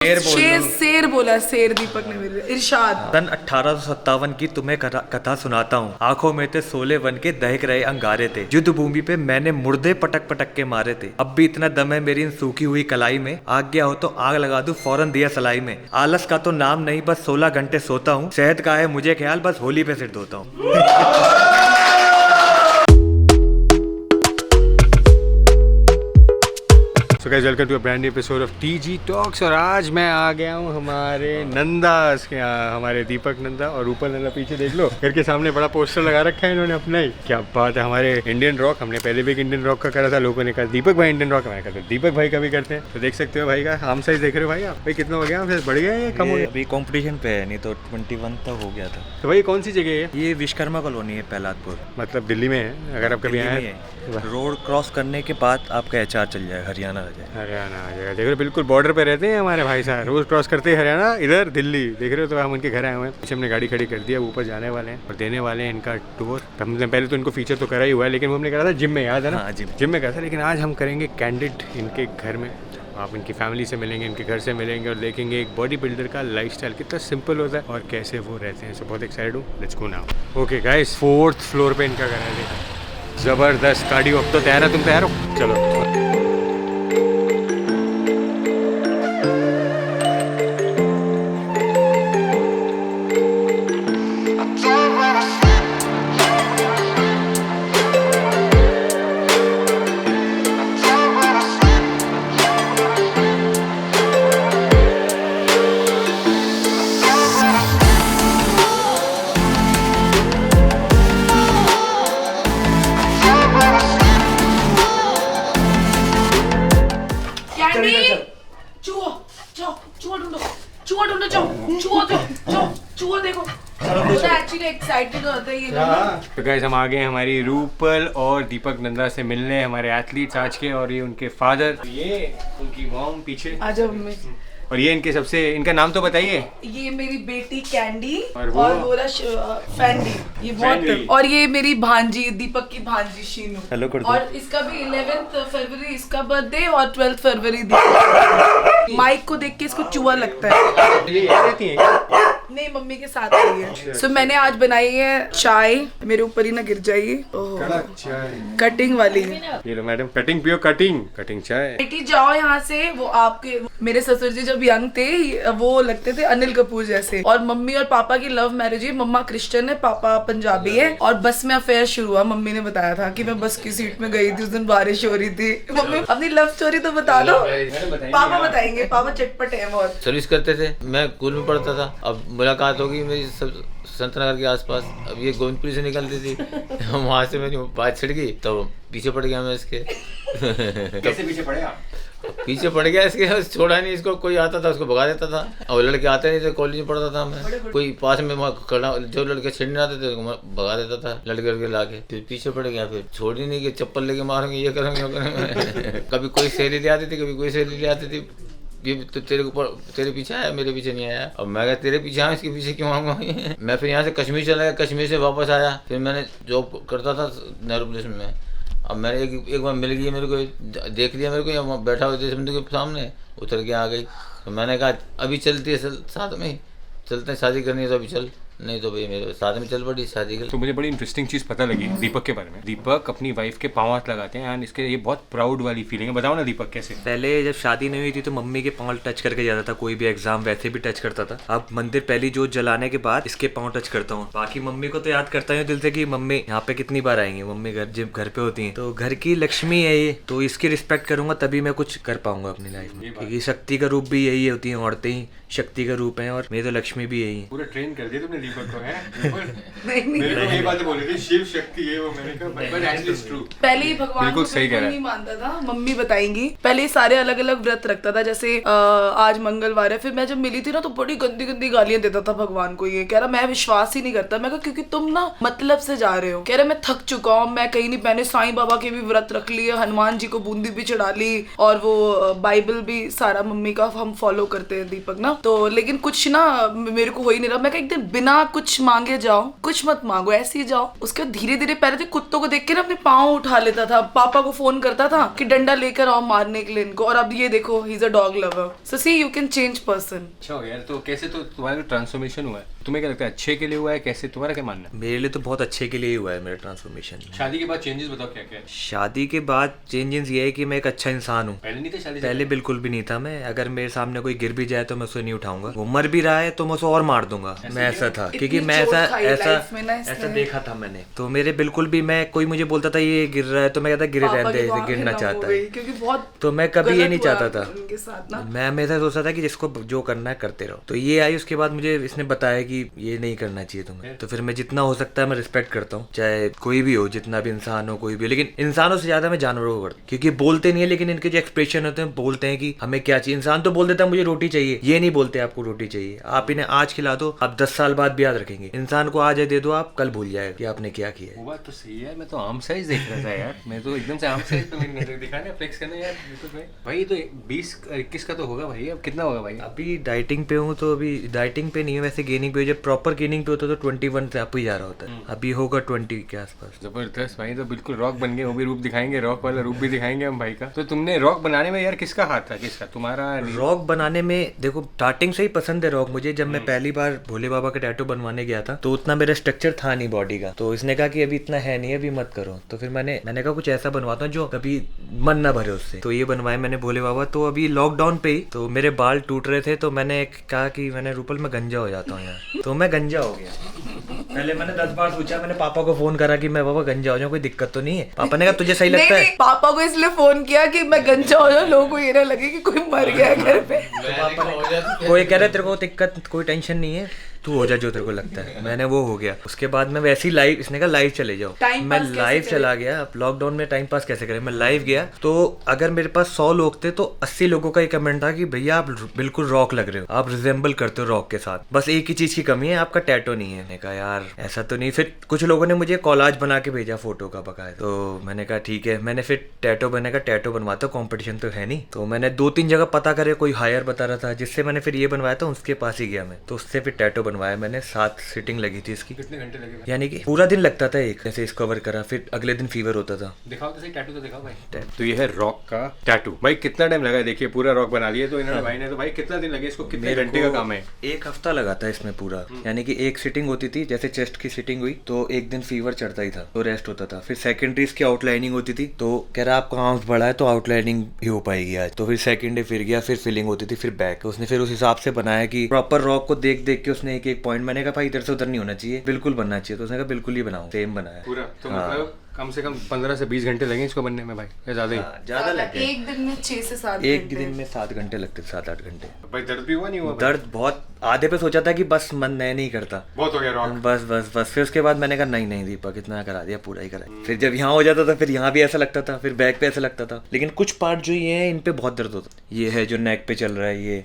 शेर बोला शेर दीपक ने मेरे इरशाद। सन 1857 की तुम्हें कथा सुनाता हूँ। आंखों में थे सोले वन के दहक रहे अंगारे थे, युद्ध भूमि पे मैंने मुर्दे पटक पटक के मारे थे। अब भी इतना दम है मेरी इन सूखी हुई कलाई में, आग गया हो तो आग लगा दूं फौरन दिया सलाई में। आलस का तो नाम नहीं, बस 16 घंटे सोता हूँ। शहद का है मुझे ख्याल, बस होली पे सिर धोता हूँ। So guys, welcome to a brand new episode of TG talks. और आज मैं आ गया हूँ हमारे नंदास के यहाँ, हमारे दीपक नंदा और रूपल नंदा। पीछे देख लो, घर के सामने बड़ा पोस्टर लगा रखा है इन्होंने अपना ही। क्या बात है, हमारे इंडियन रॉक। हमने पहले भी एक इंडियन रॉक का करा था, लोगों ने कहा दीपक भाई इंडियन रॉक हमारे करते, दीपक भाई का भी करते हैं। तो देख सकते हो भाई का आम साइज देख रहे हो भाई आप। भाई कितना हो गया, फिर बढ़ गया या कम हो गया? अभी कॉम्पिटिशन पे है, नहीं तो 21 तक हो गया था। तो भाई कौन सी जगह है ये? विश्वकर्मा कॉलोनी है, पहलादपुर। मतलब दिल्ली में है? अगर आप कभी आए रोड क्रॉस करने के बाद आपका HR चल जाए, हरियाणा आ जाए। हरियाणा आ जाएगा। देख रहे हो, बिल्कुल बॉर्डर पे रहते हैं हमारे भाई साहब। रोज क्रॉस करते हैं हरियाणा, इधर दिल्ली। देख रहे हो, तो हम उनके घर आए हुए हैं। पीछे हमने गाड़ी खड़ी कर दिया, ऊपर जाने वाले हैं और देने वाले हैं इनका टूर। हमने पहले तो इनको फीचर तो करा ही हुआ है, लेकिन हमने करा था जिम में, याद है ना? हाँ, जिम में करा था। लेकिन आज हम करेंगे कैंडिड इनके घर में। आप इनकी फैमिली से मिलेंगे, इनके घर से मिलेंगे और देखेंगे एक बॉडी बिल्डर का लाइफस्टाइल कितना सिंपल होता है और कैसे वो रहते हैं। सो बहुत एक्साइटेड हूँ, let's go now. Okay guys, 4th floor पे इनका घर है। जबरदस्त कार्डियो। अब तो तैयार है, तुम तैयार हो? चलो। तो गाइस, हम आ गए हमारी रूपल और दीपक नंदा से मिलने, हमारे एथलीट्स आज के। और ये उनके फादर, ये उनकी मॉम पीछे। और ये इनके सबसे, इनका नाम तो बताइए। ये मेरी बेटी कैंडी और वो फैंडी। ये बहुत। और ये मेरी भांजी, दीपक की भांजी शीनू। हेलो कर दो। और इसका भी 11 फरवरी इसका बर्थडे और 12 फरवरी दीपक। माइक को देख के इसको चूहा लगता है। ये रहती है? नहीं, मम्मी के साथ आई है। सो मैंने आज बनाई है चाय, मेरे ऊपर ही ना गिर जाएगी। कटिंग वाली। ये लो मैडम, कटिंग पियो, कटिंग चाय। बेटी जाओ यहाँ से। वो आपके मेरे ससुर जी जब यंग थे, वो लगते थे अनिल कपूर जैसे। और मम्मी और पापा की लव मैरिज है। मम्मा क्रिश्चियन है, पापा पंजाबी है। और बस में अफेयर शुरू हुआ। मम्मी ने बताया था कि मैं बस की सीट में गई थी, उस दिन बारिश हो रही थी। मम्मी अपनी लव स्टोरी तो बता दो। पापा बताएंगे, पापा चटपट है बहुत। सर्विस करते थे, मैं स्कूल में पढ़ता था। अब मुलाकात होगी मेरी संतनगर के आसपास। अब ये गोविंदपुरी से निकलती थी, वहाँ से मेरी बात छिड़ गई, तो पीछे पड़ गया मैं इसके। कैसे पीछे पड़े आप? पीछे पड़ गया इसके, छोड़ा नहीं इसको। कोई आता था उसको भगा देता था, और लड़के आते नहीं थे। कॉलेज में पढ़ता था मैं, कोई पास में खड़ा, जो लड़के छेड़ने आते थे भगा देता था, लड़के लड़के ला के। फिर पीछे पड़ गया, फिर छोड़ ही नहीं कि चप्पल लेके मारेंगे, ये करेंगे, वो करेंगे। कभी कोई सहेली ले आती थी, कभी कोई सहेली ले आती थी। ये तो तेरे पीछे आया, मेरे पीछे नहीं आया। अब मैं तेरे पीछे आया, इसके पीछे क्यों आऊंगा? मैं फिर यहाँ से कश्मीर चला गया, कश्मीर से वापस आया। फिर मैंने जॉब करता था नेहरू पुलिस में। अब मैंने एक बार मिल गई मेरे को, देख लिया मेरे को, या बैठा हुआ देश बंधु के सामने, उतर के आ गई। तो मैंने कहा अभी चलती है साथ में, चलते हैं, शादी करनी है तो अभी चल, नहीं तो भाई मेरे साथ में चल पड़ी शादी कर। तो मुझे बड़ी इंटरेस्टिंग चीज़ पता लगी दीपक के बारे में। दीपक अपनी वाइफ के पाँव हाथ लगाते हैं एंड इसके ये बहुत प्राउड वाली फीलिंग है। बताओ ना दीपक, कैसे? पहले जब शादी नहीं हुई थी तो मम्मी के पाँव टच करके जाता था, कोई भी एग्जाम वैसे भी टच करता था। अब मंदिर पहली जोत जलाने के बाद इसके पाँव टच करता हूँ। बाकी मम्मी को तो याद करता हूँ दिल से कि मम्मी यहाँ पे कितनी बार आएंगी। मम्मी जब घर पे होती है तो घर की लक्ष्मी है ये, तो इसकी रिस्पेक्ट करूंगा तभी मैं कुछ कर पाऊंगा अपनी लाइफ में। क्योंकि शक्ति का रूप भी यही होती है, औरतें ही शक्ति का रूप है और मेरी तो लक्ष्मी भी यही है। पूरा ट्रेन कर दिया तुमने दीपक को, है? नहीं मेरे को ये बात बोली थी, शिव शक्ति है वो। मैंने कहा बट एक्चुअली इट्स ट्रू। पहले ही भगवान को बिल्कुल नहीं मानता था, मम्मी बताएंगी। पहले सारे अलग अलग व्रत रखता था, जैसे आज मंगलवार है। फिर मैं जब मिली थी ना तो बड़ी गंदी गंदी गालियां देता था भगवान को। ये कह रहा मैं विश्वास ही नहीं करता। मैं कहा क्योंकि तुम ना मतलब से जा रहे हो। कह रहा मैं थक चुका हूँ, मैं कहीं नहीं। मैंने साईं बाबा के भी व्रत रख लिए, हनुमान जी को बूंदी भी चढ़ा ली, और वो बाइबल भी सारा मम्मी का हम फॉलो करते हैं दीपक ना। तो लेकिन कुछ ना मेरे को हो ही नहीं रहा। मैं एक दिन बिना बिना कुछ मांगे जाओ, कुछ मत मांगो, ऐसे ही जाओ। उसके बाद धीरे धीरे पहले तो कुत्तों को देख के ना अपने पाँव उठा लेता था, पापा को फोन करता था कि डंडा लेकर आओ मारने के लिए इनको, और अब ये देखो he is a dog lover. So see you can change person. अच्छा हो गया यार। तो कैसे, तो तुम्हारा ट्रांसफॉर्मेशन हुआ है, तुम्हें क्या लगता है अच्छे के लिए हुआ है, कैसे, तुम्हारा क्या मानना है? मेरे लिए तो बहुत अच्छे के लिए ही हुआ है मेरा ट्रांसफॉर्मेशन। शादी के बाद चेंजेस बताओ क्या क्या है? शादी के बाद चेंजेस ये है कि मैं एक अच्छा इंसान हूँ। पहले नहीं थे शादी से पहले बिल्कुल भी नहीं था मैं। अगर मेरे सामने कोई गिर भी जाए तो मैं उसे नहीं उठाऊंगा, वो मर भी रहा है तो मैं उसे और मार दूंगा। मैं ऐसा था, क्योंकि मैं ऐसा देखा था मैंने। तो मेरे बिल्कुल भी, मैं कोई मुझे बोलता था ये गिर रहा है तो मैं कहता गिरे रहने दे, गिरना चाहता है, क्योंकि बहुत तो मैं कभी ये नहीं चाहता था। उनके साथ ना मैं हमेशा सोचता था कि जिसको जो करना है करते रहो। तो ये आई, उसके बाद मुझे इसने बताया कि ये नहीं करना चाहिए तुम्हें। तो फिर मैं जितना हो सकता है मैं रिस्पेक्ट करता हूँ, चाहे कोई भी हो, जितना भी इंसान हो, कोई भी हो। लेकिन इंसानों से ज्यादा मैं जानवरों को करता हूँ, क्योंकि बोलते नहीं है लेकिन इनके जो एक्सप्रेशन होते हैं बोलते हैं कि हमें क्या चाहिए। इंसान तो बोल देता है मुझे रोटी चाहिए, ये नहीं बोलते आपको रोटी चाहिए। आप इन्हें आज खिला दो, आप 10 साल बाद भी याद रखेंगे। इंसान को आज दे दो, आप कल भूल जाएगा कि आपने क्या किया है। वो बात तो सही है। मैं तो आम साइज देख रहा था यार, मैं तो एकदम से आम साइज पे मेरी नजर दिखाने फ्लेक्स करने यार। तो भाई तो 20-21 का तो होगा भाई। अब कितना होगा भाई? अभी डाइटिंग पे हूँ, तो अभी डाइटिंग पे नहीं है वैसे, गेनिंग पे। जब प्रॉपर गेनिंग पे होता तो 21 से आप ही जा रहा होता है, अभी होगा 20 के आसपास। जबरदस्त भाई, तो बिल्कुल रॉक बन गए। वो भी रूप दिखाएंगे, रॉक वाला रूप भी दिखाएंगे हम भाई का। तो तुमने रॉक बनाने में यार किसका हाथ था, किसका, तुम्हारा? रॉक बनाने में देखो स्टार्टिंग से ही पसंद है रॉक मुझे। जब मैं पहली बार भोले बाबा का टैटू बनवाने गया था तो उतना मेरा स्ट्रक्चर था नहीं बॉडी का, तो इसने कहा कि अभी इतना है नहीं, अभी मत करो। तो फिर मैंने कहा कुछ ऐसा बनवाता हूँ जो कभी मन ना भरे उससे। तो ये बनवाए मैंने भोले बाबा। तो अभी लॉकडाउन पे ही तो मेरे बाल टूट रहे थे, तो मैंने कहा कि मैंने रूपल मैं गंजा हो जाता हूँ यार। तो मैं गंजा हो गया। पहले मैंने 10 बार सोचा, मैंने पापा को फोन करा कि मैं बाबा गंजा हो जाऊँ, कोई दिक्कत तो नहीं है। पापा ने कहा तुझे सही लगता है? पापा को इसलिए फोन किया कि मैं गंजा हो जाऊं, लोगों को ये ना लगे कि कोई मर गया घर पे। कोई कह रहे तेरे को दिक्कत, कोई टेंशन नहीं है, तू हो जा जो तेरे को लगता है। मैंने वो हो गया। उसके बाद मैं वैसे ही लाइव, इसने कहा लाइव चले जाओ। मैं लाइव चला गया। अब लॉकडाउन में टाइम पास कैसे करें, मैं लाइव गया। तो अगर मेरे पास 100 लोग थे तो 80 लोगों का ये कमेंट था कि भैया आप बिल्कुल रॉक लग रहे हो, आप रिजेंबल करते हो रॉक के साथ, बस एक ही चीज की कमी है, आपका टैटू नहीं है। मैंने कहा यार ऐसा तो नहीं। फिर कुछ लोगों ने मुझे कॉलाज बना के भेजा फोटो का बकाया। तो मैंने कहा ठीक है। मैंने फिर टैटू बने का टैटू बनवाता, कॉम्पिटिशन तो है नहीं। तो मैंने 2-3 जगह पता करे, कोई हायर बता रहा था, जिससे मैंने फिर ये बनवाया था, उसके पास ही गया मैं। तो उससे फिर टैटू बनवाया मैंने। 7 सिटिंग लगी थी इसकी। कितने घंटे लगे? यानी कि पूरा दिन लगता था एक, ऐसे इस कवर करा, फिर अगले दिन फीवर होता था। दिखाओ तो सही टैटू, तो दिखाओ भाई। तो ये है रॉक का टैटू। भाई कितना टाइम लगा? देखिए पूरा रॉक बना लिया तो इन्होंने भाई ने। तो भाई कितना दिन लगे इसको, कितने घंटे का काम है? 1 हफ्ता लगा था इसमें पूरा। यानी कि एक सिटिंग होती थी, जैसे चेस्ट की सिटिंग हुई तो एक दिन फीवर चढ़ता ही था तो रेस्ट होता था। फिर सेकेंड डे इसकी आउटलाइनिंग होती थी, तो कह रहा आपका आर्म्स बड़ा है तो आउटलाइनिंग भी हो पाएगी आज। तो फिर सेकेंड डे फिर गया, फिर फिलिंग होती थी, फिर बैक। उसने फिर उस हिसाब से बनाया कि प्रॉपर रॉक को देख देख के उसने एक पॉइंट। मैंने कहा भाई इधर से उधर नहीं होना चाहिए, बिल्कुल बनना चाहिए। तो उसने कहा बिल्कुल ही बनाओ, सेम बनाया पूरा। तो मतलब कम से कम 15 से 20 घंटे लगे इसको बनने में भाई, या ज्यादा ही? ज्यादा लग गए। एक दिन में 6 से 7 एक दिन में 7 घंटे लगते, 7-8 घंटे। भाई दर्द भी हुआ नहीं हुआ? दर्द बहुत, आधे पे सोचा था कि बस मन नहीं करता, बहुत हो गया रॉक, बस बस बस। फिर उसके बाद मैंने कहा नहीं दीपक इतना करा दिया, पूरा ही करा। फिर जब यहाँ हो जाता था फिर यहाँ भी ऐसा लगता था, फिर बैक पे ऐसा लगता था। लेकिन कुछ पार्ट जो ये है इन पे बहुत दर्द होता है। ये है जो नेक पे चल रहा है, ये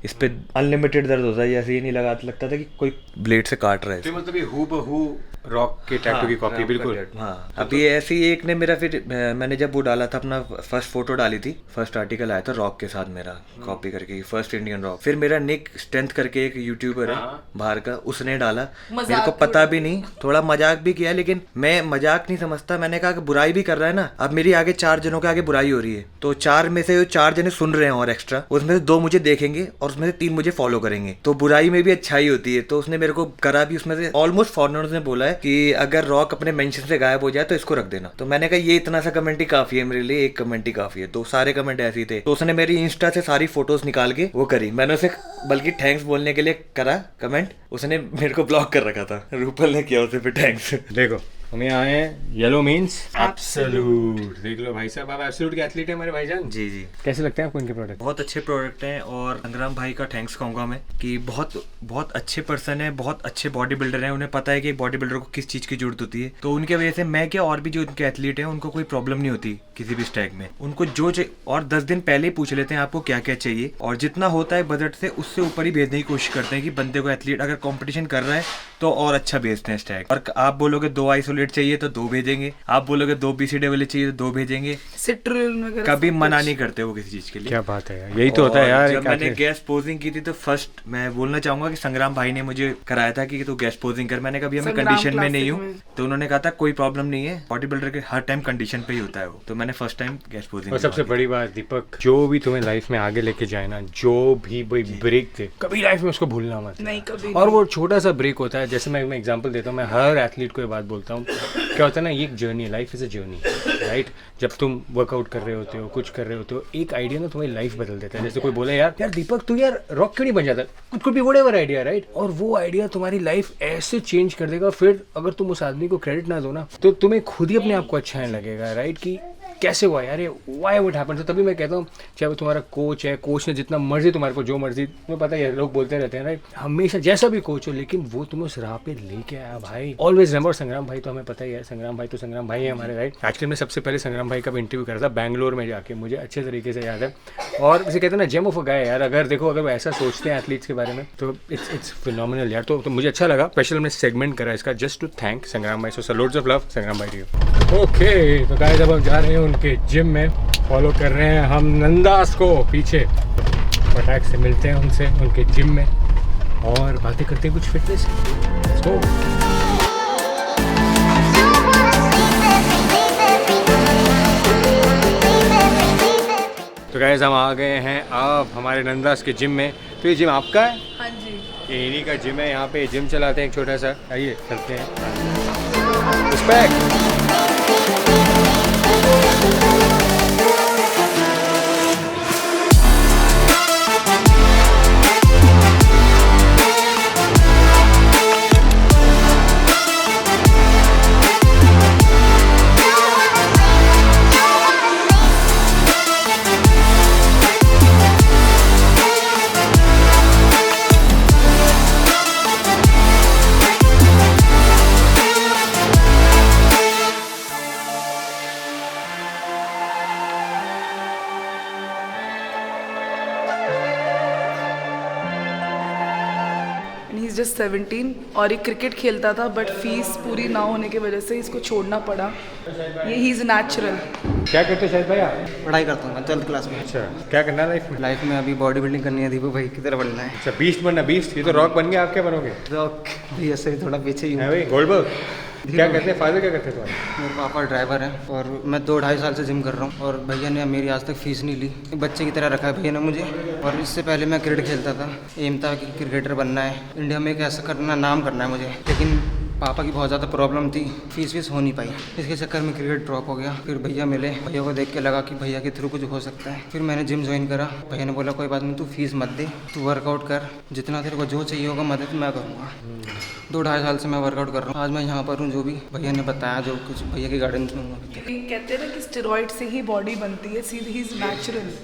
इस पे अनलिमिटेड दर्द होता है। ऐसे ही नहीं लगता था कि कोई ब्लेड से काट रहा है। तो मतलब ये हूबहू रॉक के टैटू की कॉपी बिल्कुल। हाँ, अभी ऐसी एक ने मेरा, फिर मैंने जब वो डाला था अपना फर्स्ट फोटो डाली थी, फर्स्ट आर्टिकल आया था रॉक के साथ मेरा, कॉपी करके, फर्स्ट इंडियन रॉक। फिर मेरा निक स्ट्रेंथ करके एक यूट्यूबर है बाहर का, उसने डाला। मेरे को पता भी नहीं, थोड़ा मजाक भी किया, लेकिन मैं मजाक नहीं समझता। मैंने कहा कि बुराई भी कर रहा है ना, अब मेरी आगे 4 जनों के आगे बुराई हो रही है, तो 4 में से 4 जने सुन रहे हैं और एक्स्ट्रा, उसमें से 2 मुझे देखेंगे और उसमें से 3 मुझे फॉलो करेंगे। तो बुराई में भी अच्छाई होती है। तो उसने मेरे को करा भी। उसमें से ऑलमोस्ट फॉरनर्स ने बोला है कि अगर रॉक अपने मेंशन से गायब हो जाए तो इसको रख देना। तो मैंने कहा ये इतना सा कमेंट ही काफी है मेरे लिए, एक कमेंट ही काफी है। तो सारे कमेंट ऐसे ही थे। तो उसने मेरी इंस्टा से सारी फोटोज निकाल के वो करी। मैंने उसे बल्कि थैंक्स बोलने के लिए करा कमेंट, उसने मेरे को ब्लॉक कर रखा था। रूपल ने किया उसे फिर थैंक्स। देखो हम यहाँ आए हैं, येलो मीन्स एब्सोल्यूट। देख लो भाई साहब, आप एब्सोल्यूट के एथलीट है हमारे भाईजान। जी जी, कैसे लगते हैं आपको इनके प्रोडक्ट? बहुत अच्छे प्रोडक्ट हैं। और संग्राम भाई का थैंक्स कहूँगा मैं कि बहुत बहुत अच्छे पर्सन है, बहुत अच्छे बॉडी बिल्डर हैं। उन्हें पता है कि एक बॉडी बिल्डर को किस चीज़ की जरूरत होती है। तो उनके वजह से मैं क्या, और भी जो उनके एथलीट हैं उनको कोई प्रॉब्लम नहीं होती किसी भी स्टैग में। उनको जो और 10 दिन पहले ही पूछ लेते हैं आपको क्या क्या चाहिए, और जितना होता है बजट से उससे ऊपर ही भेजने की कोशिश करते हैं कि बंदे को एथलीट अगर कॉम्पिटिशन कर रहा है तो और अच्छा भेजते हैं स्टैग। और आप बोलोगे 2 आइसोलेट चॉकलेट चाहिए तो 2 भेजेंगे, आप बोलोगे 2 BCD वाले चाहिए तो 2 भेजेंगे। सिट्रिल वगैरह कभी मना नहीं करते वो किसी चीज के लिए। क्या बात है यार, यही तो होता है यार। जब मैंने गेस्ट पोजिंग की थी तो फर्स्ट मैं बोलना चाहूंगा कि संग्राम भाई ने मुझे कराया था कि तू गेस्ट पोजिंग कर। मैंने कभी हमें कंडीशन में नहीं हूँ, तो उन्होंने कहा था कोई प्रॉब्लम नहीं है, बॉडी बिल्डर के हर टाइम कंडीशन पे ही होता है वो। तो मैंने फर्स्ट टाइम गेस्ट पोजिंग। और सबसे बड़ी बात दीपक, जो भी तुम्हें लाइफ में आगे लेके जाए ना, जो भी ब्रेक थे कभी लाइफ में उसको भूलना मत। नहीं कभी। और वो छोटा सा ब्रेक होता है, जैसे मैं एग्जांपल देता हूँ, मैं हर एथलीट को ये बात बोलता हूँ, क्या होता है ना, ये एक जर्नी है, life is a journey, right. जब तुम वर्कआउट कर रहे होते हो, कुछ कर रहे होते हो, एक आइडिया ना तुम्हारी लाइफ बदल देता है। जैसे कोई बोले यार दीपक तू यार रॉक क्यों नहीं बन जाता, कुछ भी व्हाटएवर आइडिया, राइट। और वो आइडिया तुम्हारी लाइफ ऐसे चेंज कर देगा, फिर अगर तुम उस आदमी को क्रेडिट ना दो ना, तो तुम्हें खुद ही अपने आप को अच्छा नहीं लगेगा, राइट, कि कैसे हुआ यार ये, व्हाई वुड हैपन। तो तभी मैं कहता हूँ, चाहे वो तुम्हारा कोच है, कोच ने जितना मर्जी तुम्हारे को, जो मर्जी, तुम्हें पता है लोग बोलते रहते हैं, राइट, हमेशा जैसा भी कोच हो, लेकिन वो तुम्हें उस राह पे लेके आया भाई। ऑलवेज रिमेंबर, संग्राम भाई तो हमें पता ही है, संग्राम भाई तो संग्राम भाई है हमारे, राइट। एक्चुअली मैं सबसे पहले संग्राम भाई का भी इंटरव्यू करा था बैंगलोर में जाके, मुझे अच्छे तरीके से याद है। और इसे कहते हैं ना, जेम ऑफ अ गाय यार। अगर देखो, अगर वो ऐसा सोचते हैं एथलीट्स के बारे में, तो इट्स फिनोमिनल यार। तो मुझे अच्छा लगा, स्पेशल हमने सेगमेंट करा इसका जस्ट टू थैंक संग्राम भाई। सो सैल्यूट्स ऑफ लव संग्राम भाई टू यू। ओके, तो गाइस अब हम जा रहे हैं उनके जिम में, फॉलो कर रहे हैं हम नंदास को पीछे। फटाक से मिलते हैं उनसे उनके जिम में और बातें करते हैं कुछ फिटनेस। Let's go. तो गाइस हम आ गए हैं अब हमारे नंदास के जिम में। तो ये जिम आपका है? हाँ जी, ये इन्हीं का जिम है, यहाँ पे जिम चलाते हैं एक छोटा सा। आइए चलते हैं। रिस्पेक्ट। he's just 17 और ये क्रिकेट खेलता था, बट फीस पूरी ना होने की वजह से इसको छोड़ना पड़ा। ये ही इज़ नेचुरल। क्या करते हो शायद भाई आप? पढ़ाई करता हूँ मैं 12th क्लास में। अच्छा, क्या करना है लाइफ में? लाइफ में अभी बॉडी बिल्डिंग करनी है, दीपक भाई की तरह बनना है। अच्छा, बीस्ट बनना। बीस्ट, ये तो रॉक बन गया, आप क्या बनोगे? रॉक भी ऐसे ही थोड़ा पीछे ही हूँ। है भाई गोल्डबर्ग। क्या करते हैं, फादर क्या करते हैं तुम्हारे? मेरे पापा ड्राइवर हैं और मैं 2-2.5 साल से जिम कर रहा हूँ। और भैया ने मेरी आज तक फीस नहीं ली, एक बच्चे की तरह रखा है भैया ने मुझे। और इससे पहले मैं क्रिकेट खेलता था, एम था कि क्रिकेटर बनना है, इंडिया में एक ऐसा करना, नाम करना है मुझे। लेकिन पापा की बहुत ज़्यादा प्रॉब्लम थी, फीस हो नहीं पाई, इसके चक्कर में क्रिकेट ड्रॉप हो गया। फिर भैया मिले, भैया को देख के लगा कि भैया के थ्रू कुछ हो सकता है। फिर मैंने जिम ज्वाइन करा। भैया ने बोला कोई बात नहीं, तू फीस मत दे, तू वर्कआउट कर, जितना तेरे को जो चाहिए होगा मदद मैं करूँगा। 2-2.5 साल से मैं वर्कआउट कर रहा हूँ। आज मैं यहाँ पर हूँ, जो भी भैया ने बताया, जो कुछ भैया की गाइडेंस में हूँ। कहते हैं ना कि स्टेरॉइड से ही बॉडी बनती है, सीधी ही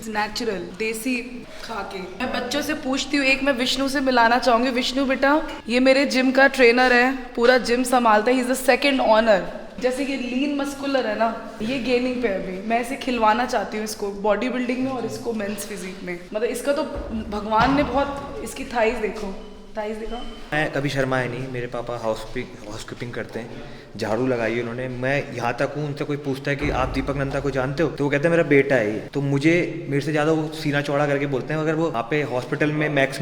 नेचुरल देसी खा के। मैं बच्चों से पूछती हूँ, एक मैं विष्णु से मिलाना चाहूँगी। विष्णु बेटा, ये मेरे जिम का ट्रेनर है, पूरा जिम संभालता है, he is the second honour. जैसे कि लीन मस्कुलर है ना, ये गेनिंग पे अभी मैं इसे खिलवाना चाहती हूँ, इसको बॉडी बिल्डिंग में और इसको मेंस फिजिक में। मतलब इसका तो भगवान ने बहुत, इसकी थाइज देखो, थाइज दिखा। मैं कभी शर्माया नहीं। मेरे पापा हाउसकीपिंग करते हैं, झाड़ू लगाई उन्होंने। मैं यहाँ तक हूँ, उनसे कोई पूछता है कि आप दीपक नंदा को जानते हो, तो वो कहते हैं मेरा बेटा है ये। तो मुझे, मेरे से ज़्यादा वो सीना चौड़ा करके बोलते हैं। अगर वो वहाँ पे हॉस्पिटल में मैक्स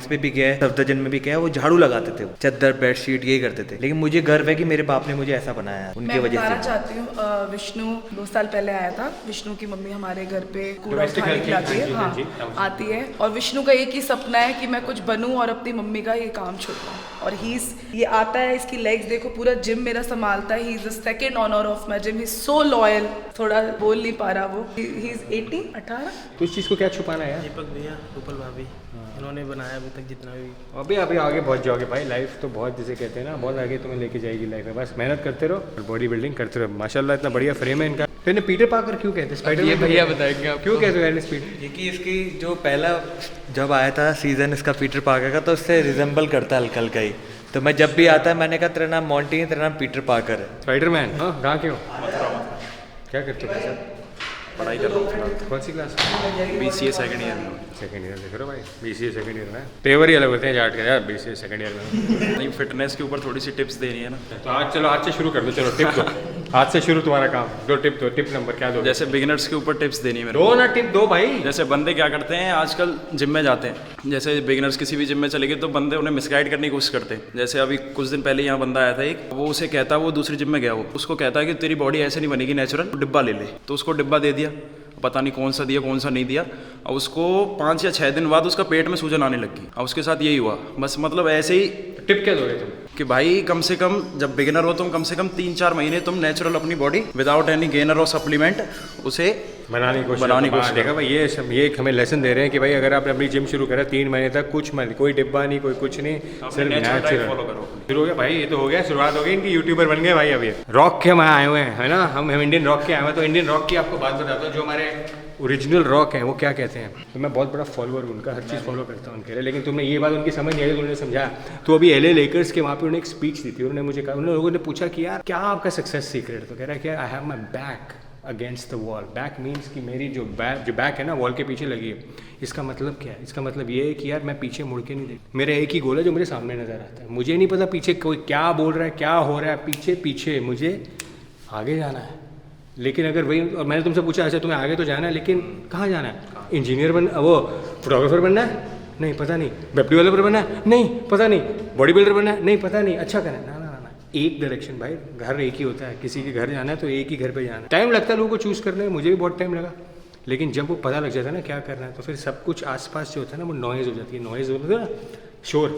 पे भी गया, सफदरजंग में भी गया, वो झाड़ू लगाते थे, चद्दर बेडशीट यही करते थे। लेकिन मुझे गर्व है कि मेरे बाप ने मुझे ऐसा बनाया, उनकी वजह से। मैं चाहती हूँ, विष्णु 2 साल पहले आया था। विष्णु की मम्मी हमारे घर पे कूड़ा उठाने के लिए आती है, हाँ आती है। और विष्णु का एक ही सपना है कि मैं कुछ बनूं और अपनी मम्मी का ये काम छोड़ूं। और ये आता है, इसकी लेग्स देखो, पूरा जिम मेरा संभालता है। He is the second honour of my gym, he is so loyal. थोड़ा बोल नहीं पा रहा वो, ही इज 18 तो इस चीज़ को क्या छुपाना है यार? दीपक भैया, रूपल भाभी, उन्होंने बनाया अभी तक जितना भी। अभी आगे पहुंच जाओगे भाई। लाइफ तो बहुत, जिसे कहते हैं ना, बहुत आगे तुम्हें लेके जाएगी लाइफ में। बस मेहनत करते रहो और बॉडी बिल्डिंग करते रहो। माशाल्लाह इतना बढ़िया फ्रेम है इनका। तो इन्हें पीटर पार्कर क्यों कहते हैं? स्पाइडर ये भैया बताएंगे आप क्यों कहते हैं स्पीड? क्योंकि इसकी जो पहला जब आया था सीजन इसका पीटर पार्कर का, तो उससे रिजेंबल करता है हल्का ही। तो मैं जब भी आता है, मैंने कहा तेरा नाम मॉन्टी है, तेरा नाम पीटर पार्कर है। स्पाइडरमैन। हाँ, कहाँ क्यों? क्या करते हो सर? पढ़ाई कर रहा हूँ फिलहाल। कौन सी क्लास? BCA सेकंड ईयर में। सेकंड ईयर देख रहे हो भाई, BCA सेकंड ईयर में पेवर ही अलग होते हैं जाट के यार, BCA सेकंड ईयर में। नहीं, फिटनेस के ऊपर थोड़ी सी टिप्स देनी है ना। तो आज चलो आज से शुरू कर दो, चलो टिप दो, आज से शुरू तुम्हारा काम, दो टिप दो, टिप नंबर क्या दो? जैसे बिगिनर्स के ऊपर टिप्स देनी है मेरे दो ना टिप दो भाई। को। जैसे बंदे क्या करते हैं आजकल जिम में जाते हैं, जैसे बिगिनर्स किसी भी जिम में चले गए तो बंदे उन्हें मिसगाइड करने की कोशिश करते हैं। जैसे अभी कुछ दिन पहले यहाँ बंदा आया था एक, वो उसे कहता है, वो दूसरी जिम में गया, वो उसको कहता है कि तेरी बॉडी ऐसे नहीं बनेगी नेचुरल, डिब्बा ले ले। तो उसको डिब्बा दे दिया, पता नहीं कौन सा दिया कौन सा नहीं दिया। और उसको 5 या 6 दिन बाद उसका पेट में सूजन आने लगी। और उसके साथ यही हुआ बस। मतलब ऐसे ही टिप क्या दोगे तुम? कि भाई कम से कम जब बिगिनर हो तुम कम से कम 3-4 महीने तुम नेचुरल अपनी बॉडी विदाउट एनी गेनर और सप्लीमेंट उसे बनाने की कोशिश देखा भाई। ये सब ये हमें लेसन दे रहे हैं कि भाई अगर आपने अपनी जिम शुरू करा 3 महीने तक कुछ मत, कोई डिब्बा नहीं, कोई कुछ नहीं, सिर्फ नेचुरल फॉलो करो। शुरू हो गया भाई, ये तो हो गया, शुरुआत हो गई इनकी, यूट्यूबर बन गए भाई। अभी रॉक के हम आए हुए हैं है ना, हम इंडियन रॉक के आए हुए हैं। तो इंडियन रॉक की आपको बात बताता हूँ, जो हमारे ओरिजिनल रॉक हैं वो क्या कहते हैं। तो मैं बहुत बड़ा फॉलोअर हूँ उनका, हर चीज़ फॉलो करता हूँ उनके लिए। लेकिन तुमने ये बात उनकी समझ नहीं आई, उन्होंने समझा। तो अभी LA लेकर्स के वहाँ पे उन्होंने एक स्पीच दी थी, उन्होंने मुझे कहा, उन लोगों ने पूछा कि यार क्या आपका सक्सेस सीक्रेट? तो कह रहा है कि I have my back against the wall. Back means कि मेरी जो बैक है ना वॉल के पीछे लगी है। इसका मतलब क्या है? इसका मतलब ये है कि यार मैं पीछे मुड़ के नहीं देख, मेरा एक ही गोल है जो मुझे सामने नज़र आता है। मुझे नहीं पता पीछे कोई क्या बोल रहा है, क्या हो रहा है, पीछे मुझे आगे जाना है। लेकिन अगर वही, और मैंने तुमसे पूछा अच्छा तुम्हें आगे तो जाना है, लेकिन कहाँ जाना है? इंजीनियर बनना, वो फोटोग्राफर बनना है? नहीं पता नहीं। वेब डेवलपर बनना है? नहीं पता नहीं। बॉडी बिल्डर बनना है? नहीं पता नहीं। अच्छा करना है? ना। एक डायरेक्शन भाई, घर एक ही होता है। किसी के घर जाना है तो एक ही घर पे जाना है। टाइम लगता है लोगों को चूज़ करने में, मुझे भी बहुत टाइम लगा। लेकिन जब वो पता लग जाता है ना क्या करना है, तो फिर सब कुछ आसपास जो होता है ना वो नॉइज़ हो जाती है। नॉइज़ होता है ना, शोर।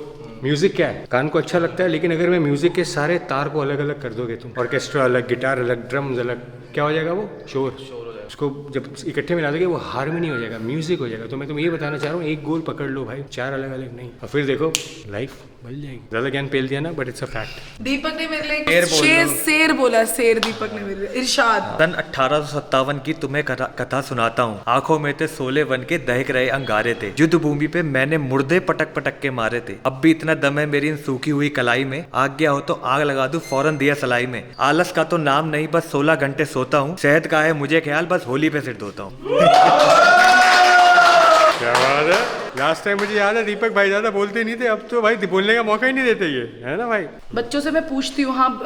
म्यूज़िक क्या है? कान को अच्छा लगता है, लेकिन अगर मैं म्यूज़िक के सारे तार को अलग अलग कर दोगे तुम, ऑर्केस्ट्रा अलग, गिटार अलग, ड्रम्स अलग, क्या हो जाएगा वो? शोर हो जाएगा। उसको जब इकट्ठे मिला दोगे वो हारमोनी हो जाएगा, म्यूजिक हो जाएगा। तो मैं तुम्हें ये बताना चाह रहा हूँ, एक गोल पकड़ लो भाई, 4 अलग अलग नहीं, और फिर देखो लाइफ बदल जाएगी। ज़्यादा ज्ञान पेल दिया ना, बट इट्स अ फैक्ट। दीपक ने मेरे लिए शेर बोला, शेर दीपक ने मेरे लिए। इरशाद। सन 1857 की तुम्हें कथा सुनाता हूँ। आंखों में थे सोले बन के दहक रहे अंगारे थे, युद्ध भूमि पे मैंने मुर्दे पटक पटक के मारे थे। अब भी इतना दम है मेरी इन सूखी हुई कलाई में, आग गया हो तो आग लगा दूं फौरन दिया सलाई में। आलस का तो नाम नहीं, बस 16 घंटे सोता हूँ। शहद का है मुझे ख्याल, बस होली पे सिर धोता हूँ। क्या बात है। लास्ट टाइम मुझे याद है दीपक भाई ज़्यादा बोलते नहीं थे, अब तो भाई बोलने का मौका ही नहीं देते ये, है ना भाई। बच्चों से मैं पूछती हूँ, हाँ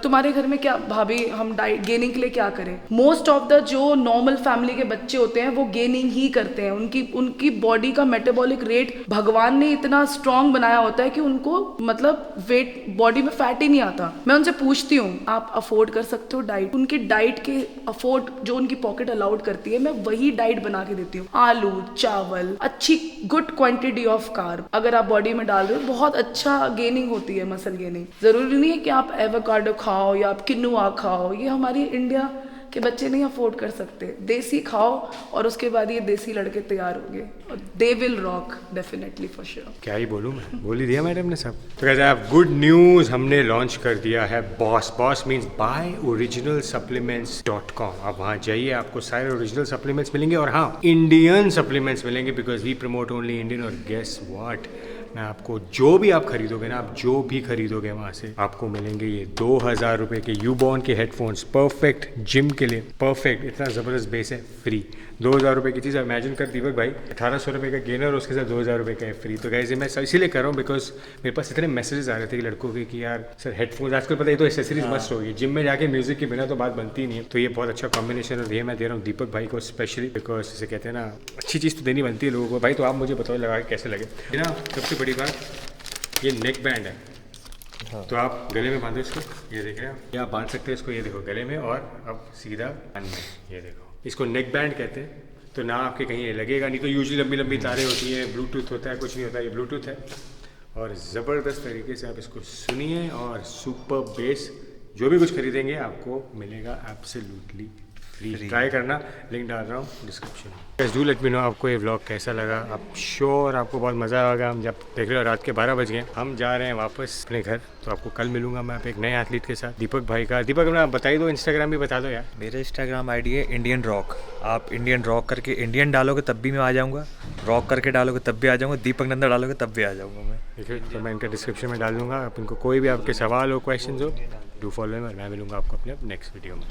तुम्हारे घर में क्या भाभी, हम डाइट गेनिंग के लिए क्या करें? मोस्ट ऑफ द जो नॉर्मल फैमिली के बच्चे होते हैं वो गेनिंग ही करते हैं। उनकी बॉडी का मेटाबॉलिक रेट भगवान ने इतना स्ट्रांग बनाया होता है कि उनको मतलब वेट बॉडी में फैट ही नहीं आता। मैं उनसे पूछती हूँ आप अफोर्ड कर सकते हो डाइट? उनकी डाइट के अफोर्ड जो उनकी पॉकेट अलाउड करती है, मैं वही डाइट बना के देती हूँ। आलू, चावल, अच्छी गुड क्वांटिटी ऑफ कार्ब अगर आप बॉडी में डाल रहे हो, बहुत अच्छा गेनिंग होती है, मसल गेनिंग। जरूरी नहीं है कि आप एवोकाडो खाओ या आप किनुआ खाओ, ये हमारी इंडिया के बच्चे नहीं अफोर्ड कर सकते। देसी खाओ और उसके बाद ये देसी लड़के तैयार होंगे और they will rock definitely for sure. क्या ही बोलूँ मैं, बोल ही दिया मैडम ने सब। तो कहते हैं गुड न्यूज़, हमने लॉन्च कर दिया है बॉस। Boss means buyoriginalsupplements.com। आप वहाँ जाइए, आपको सारे ओरिजिनल सप्लीमेंट्स मिलेंगे, और हाँ इंडियन सप्लीमेंट्स मिलेंगे, because we promote only Indian. और गेस व्हाट, मैं आपको जो भी आप खरीदोगे ना, आप जो भी खरीदोगे वहाँ से आपको मिलेंगे ये 2000 रुपये के यूबॉर्न के हेडफोन्स, परफेक्ट जिम के लिए, परफेक्ट, इतना ज़बरदस्त बेस है, फ्री। 2000 रुपये की चीज़ इमेजिन कर दीपक भाई, 1800 रुपये का गेनर, उसके साथ 2000 रुपये का है फ्री। तो गाइस मैं इसीलिए कर रहा हूँ बिकॉज मेरे पास इतने मैसेजेस आ रहे थे कि लड़कों के कि यार सर हेडफोन्स आजकल पता है तो एसेसरीज मस्ट होगी, जिम में जाके म्यूजिक के बिना तो बात बनती नहीं है। तो ये बहुत अच्छा कॉम्बिनेशन है, ये मैं दे रहा हूँ दीपक भाई को स्पेशली, बिकॉज जैसे कहते हैं ना अच्छी चीज़ तो देनी बनती है लोगों को भाई। तो आप मुझे बताओ लगा के कैसे लगे ना। सबसे बड़ी बात, ये नेक बैंड है, तो आप गले में बांधो इसको, ये देख रहे हैं आप, या आप बांध सकते हैं इसको, ये देखो गले में, और अब सीधा कान में, ये देखो, इसको नेक बैंड कहते हैं। तो ना आपके कहीं लगेगा, नहीं तो यूजुअली लंबी लंबी तारें होती हैं, ब्लूटूथ होता है, कुछ नहीं होता, ये ब्लूटूथ है। और ज़बरदस्त तरीके से आप इसको सुनिए, और सुपर बेस, जो भी कुछ खरीदेंगे आपको मिलेगा एब्सोल्युटली फ्री। ट्राई करना, लिंक डाल रहा हूँ डिस्क्रिप्शन में। Guys do let me know आपको ये व्लॉग कैसा लगा। आप श्योर आपको बहुत मज़ा आएगा। हम जब देख रहे हो रात के 12 बज गए, हम जा रहे हैं वापस अपने घर। तो आपको कल मिलूंगा मैं एक नए एथलीट के साथ, दीपक भाई का। दीपक अपना बताई दो, इंस्टाग्राम भी बता दो यार। मेरा इंस्टाग्राम आईडी है इंडियन रॉक। आप इंडियन रॉक करके इंडियन डालोगे तब भी मैं आ जाऊँगा, रॉक करके डालोगे तब भी आ जाऊँगा, दीपक नंदा डालोगे तब भी आ जाऊँगा मैं। ठीक है, तो मैं इनका डिस्क्रिप्शन में डाल दूँगा। आप इनको कोई भी आपके सवाल हो, क्वेश्चन हो, डू फॉलो में, मैं मिलूँगा आपको अपने नेक्स्ट वीडियो में।